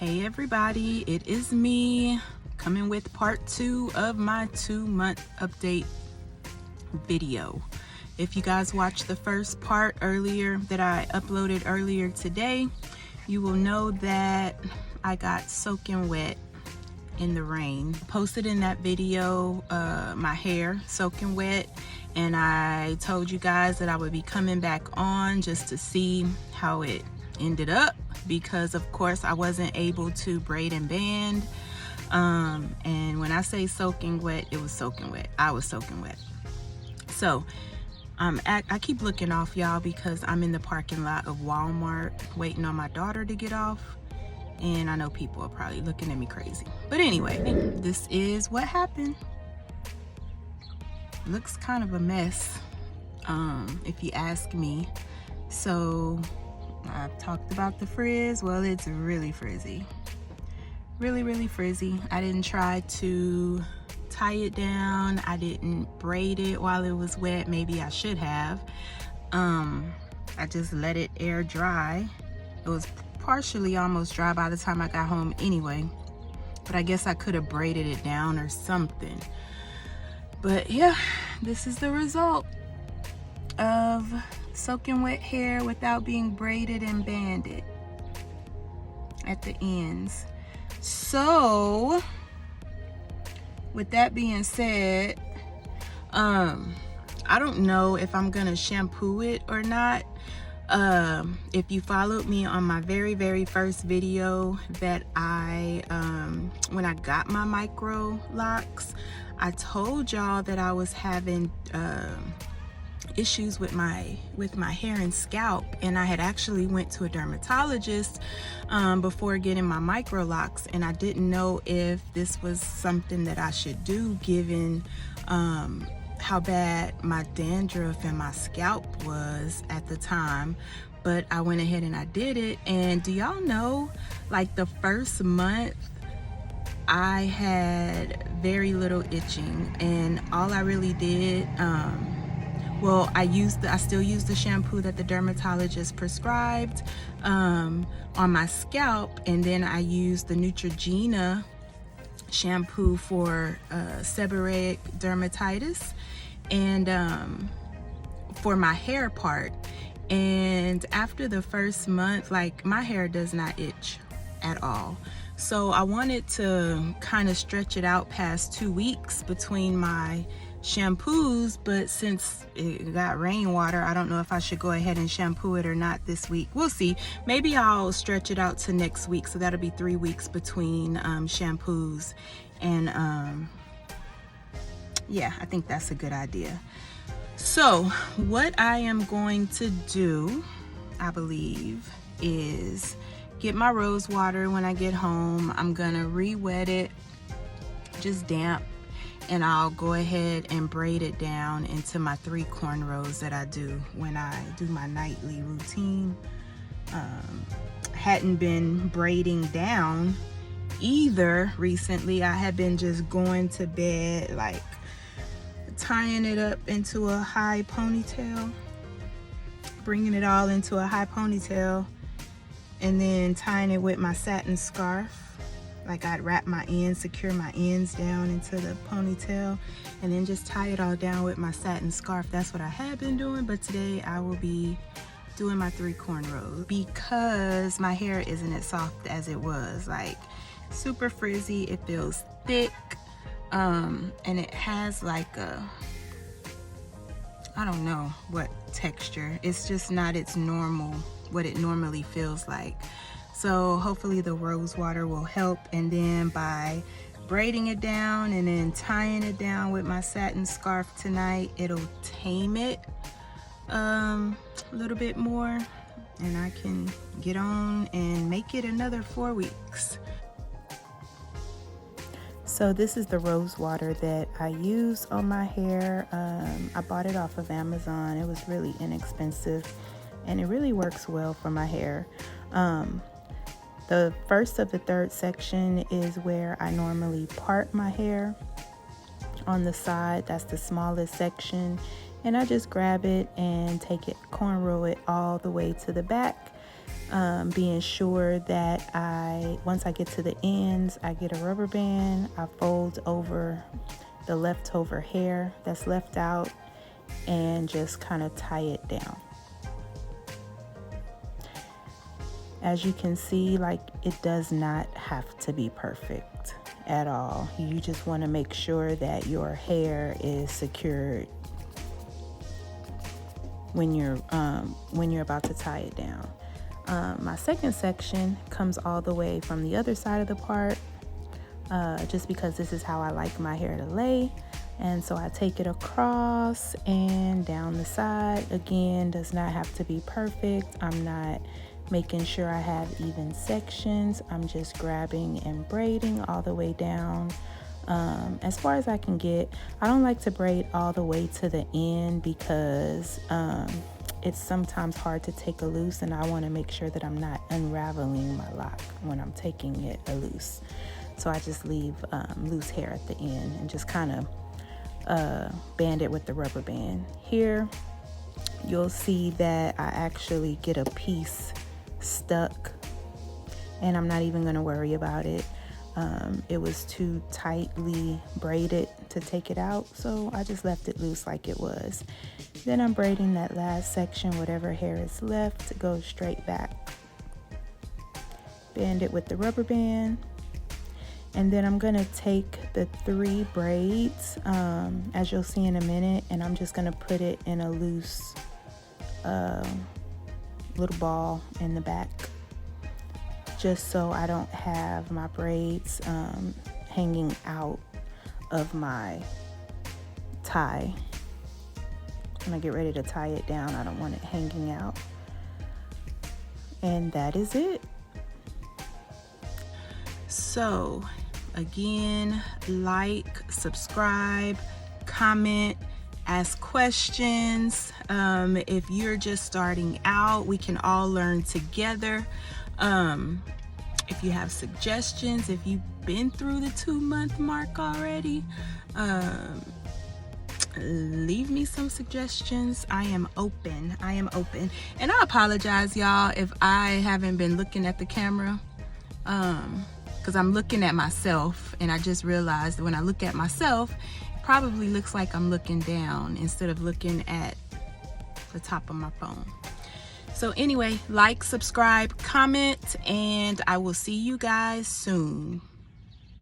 Hey everybody, it is me coming with part 2 of my 2-month update video. If you guys watched the first part earlier that I uploaded earlier today, you will know that I got soaking wet in the rain. Posted in that video my hair soaking wet, and I told you guys that I would be coming back on just to see how it ended up, because of course I wasn't able to braid and band, and when I say soaking wet, it was soaking wet. I was soaking wet. So I keep looking off, y'all, because I'm in the parking lot of Walmart waiting on my daughter to get off, and I know people are probably looking at me crazy, but anyway, this is what happened. Looks kind of a mess, if you ask me. So I've talked about the frizz. Well, it's really frizzy, really frizzy. I didn't try to tie it down. I didn't braid it while it was wet. Maybe I should have. I just let it air dry. It was partially almost dry by the time I got home anyway, but I guess I could have braided it down or something. But yeah, this is the result of soaking wet hair without being braided and banded at the ends. So with that being said, I don't know if I'm gonna shampoo it or not. If you followed me on my very first video that I when I got my micro locks, I told y'all that I was having issues with my hair and scalp, and I had actually went to a dermatologist before getting my micro locks, and I didn't know if this was something that I should do given how bad my dandruff and my scalp was at the time. But I went ahead and I did it, and do y'all know, like, the first month I had very little itching, and all I really did, well, I still use the shampoo that the dermatologist prescribed on my scalp, and then I used the Neutrogena shampoo for seborrheic dermatitis and for my hair part. And after the first month, like, my hair does not itch at all. So I wanted to kind of stretch it out past 2 weeks between my shampoos, but since it got rainwater, I don't know if I should go ahead and shampoo it or not this week. We'll see. Maybe I'll stretch it out to next week, so that'll be 3 weeks between shampoos. And yeah, I think that's a good idea. So what I am going to do, I believe, is get my rose water when I get home. I'm gonna re-wet it, just damp, and I'll go ahead and braid it down into my 3 cornrows that I do when I do my nightly routine. Hadn't been braiding down either recently. I had been just going to bed, like, tying it up into a high ponytail, bringing it all into a high ponytail, and then tying it with my satin scarf. Like, I'd wrap my ends, secure my ends down into the ponytail, and then just tie it all down with my satin scarf. That's what I had been doing, but today I will be doing my 3 cornrows because my hair isn't as soft as it was. Like, super frizzy. It feels thick, and it has like a, I don't know what texture. It's just not its normal, what it normally feels like. So hopefully the rose water will help, and then by braiding it down and then tying it down with my satin scarf tonight, it'll tame it a little bit more, and I can get on and make it another 4 weeks. So this is the rose water that I use on my hair. I bought it off of Amazon. It was really inexpensive, and it really works well for my hair. The first of the 3rd section is where I normally part my hair on the side. That's the smallest section, and I just grab it and take it, cornrow it all the way to the back, being sure that once I get to the ends, I get a rubber band, I fold over the leftover hair that's left out and just kind of tie it down. As you can see, like, it does not have to be perfect at all. You just want to make sure that your hair is secured when you're about to tie it down. My second section comes all the way from the other side of the part, just because this is how I like my hair to lay. And so I take it across and down the side. Again, does not have to be perfect. I'm not making sure I have even sections. I'm just grabbing and braiding all the way down as far as I can get. I don't like to braid all the way to the end because it's sometimes hard to take a loose, and I want to make sure that I'm not unraveling my lock when I'm taking it a loose. So I just leave loose hair at the end and just kind of band it with the rubber band. Here you'll see that I actually get a piece stuck, and I'm not even going to worry about it. It was too tightly braided to take it out, so I just left it loose like it was. Then I'm braiding that last section. Whatever hair is left to go straight back. Band it with the rubber band. And then I'm going to take the 3 braids, as you'll see in a minute, and I'm just going to put it in a loose little ball in the back, just so I don't have my braids hanging out of my tie. When I get ready to tie it down, I don't want it hanging out. And that is it. So again, like, subscribe, comment, ask questions. If you're just starting out, we can all learn together. If you have suggestions, if you've been through the 2-month mark already, leave me some suggestions. I am open. And I apologize, y'all, if I haven't been looking at the camera, because I'm looking at myself, and I just realized that when I look at myself, it probably looks like I'm looking down instead of looking at the top of my phone. So anyway, like, subscribe, comment, and I will see you guys soon.